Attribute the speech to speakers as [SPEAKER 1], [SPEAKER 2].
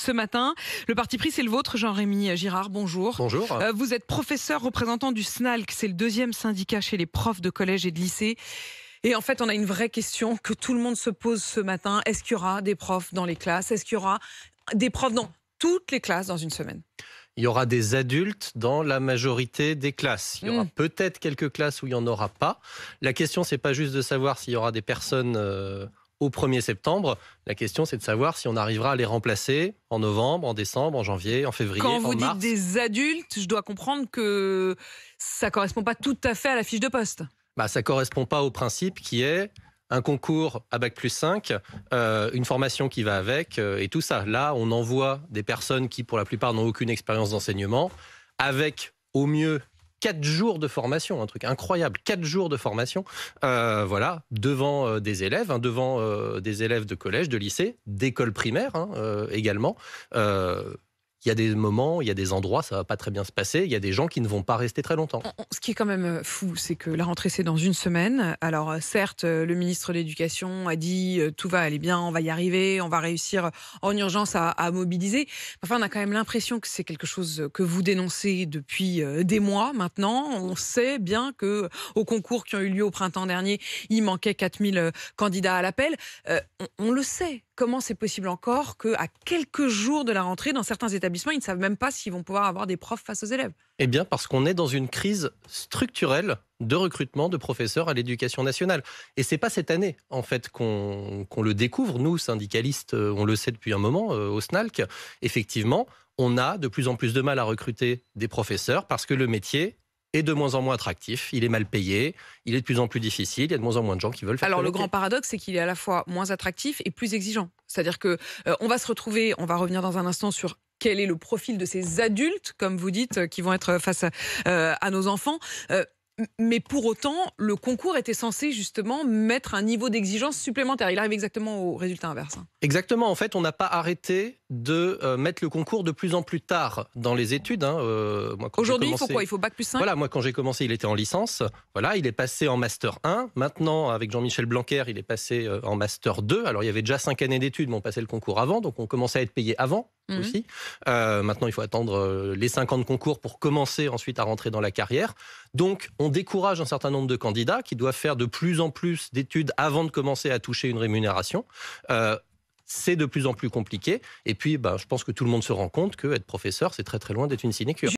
[SPEAKER 1] ce matin. Le parti pris, c'est le vôtre, Jean-Rémy Girard, bonjour.
[SPEAKER 2] Bonjour.
[SPEAKER 1] Vous êtes professeur représentant du SNALC, c'est le deuxième syndicat chez les profs de collège et de lycée. Et en fait, on a une vraie question que tout le monde se pose ce matin. Est-ce qu'il y aura des profs dans les classes? Est-ce qu'il y aura des profs dans toutes les classes dans une semaine?
[SPEAKER 2] Il y aura des adultes dans la majorité des classes. Il y aura peut-être quelques classes où il n'y en aura pas. La question, c'est pas juste de savoir s'il y aura des personnes au 1er septembre. La question, c'est de savoir si on arrivera à les remplacer en novembre, en décembre, en janvier, en février, en mars.
[SPEAKER 1] Quand vous dites des adultes, je dois comprendre que ça ne correspond pas tout à fait à la fiche de poste.
[SPEAKER 2] Ça ne correspond pas au principe qui est un concours à Bac+5, une formation qui va avec et tout ça. Là, on envoie des personnes qui, pour la plupart, n'ont aucune expérience d'enseignement, avec au mieux 4 jours de formation, un truc incroyable, 4 jours de formation, devant des élèves, devant des élèves de collège, de lycée, d'école primaire également. Il y a des moments, il y a des endroits, ça va pas très bien se passer. Il y a des gens qui ne vont pas rester très longtemps.
[SPEAKER 1] Ce qui est quand même fou, c'est que la rentrée, c'est dans une semaine. Alors certes, le ministre de l'Éducation a dit tout va aller bien, on va y arriver, on va réussir en urgence à mobiliser. Enfin, on a quand même l'impression que c'est quelque chose que vous dénoncez depuis des mois maintenant. On sait bien que aux concours qui ont eu lieu au printemps dernier, il manquait 4000 candidats à l'appel. On le sait. Comment c'est possible encore qu'à quelques jours de la rentrée, dans certains établissements, ils ne savent même pas s'ils vont pouvoir avoir des profs face aux élèves?
[SPEAKER 2] Eh bien, parce qu'on est dans une crise structurelle de recrutement de professeurs à l'éducation nationale. Et c'est pas cette année, en fait, qu'on le découvre. Nous, syndicalistes, on le sait depuis un moment, au SNALC. Effectivement, on a de plus en plus de mal à recruter des professeurs parce que le métier est de moins en moins attractif, il est mal payé, il est de plus en plus difficile, il y a de moins en moins de gens qui veulent faire
[SPEAKER 1] Alors
[SPEAKER 2] ce
[SPEAKER 1] le
[SPEAKER 2] métier.
[SPEAKER 1] grand paradoxe, c'est qu'il est à la fois moins attractif et plus exigeant. C'est-à-dire que on va se retrouver, on va revenir dans un instant sur quel est le profil de ces adultes, comme vous dites, qui vont être face à nos enfants. Mais pour autant, le concours était censé justement mettre un niveau d'exigence supplémentaire. Il arrive exactement au résultat inverse.
[SPEAKER 2] Exactement, en fait, on n'a pas arrêté de mettre le concours de plus en plus tard dans les études.
[SPEAKER 1] Aujourd'hui, il faut quoi? Il faut Bac+5?
[SPEAKER 2] Voilà, moi quand j'ai commencé, il était en licence. Voilà, il est passé en Master 1. Maintenant, avec Jean-Michel Blanquer, il est passé en Master 2. Alors, il y avait déjà 5 années d'études, mais on passait le concours avant, donc on commençait à être payé avant aussi. Maintenant, il faut attendre les 5 ans de concours pour commencer ensuite à rentrer dans la carrière. Donc, on décourage un certain nombre de candidats qui doivent faire de plus en plus d'études avant de commencer à toucher une rémunération. C'est de plus en plus compliqué. Et puis, je pense que tout le monde se rend compte qu'être professeur, c'est très très loin d'être une sinécure.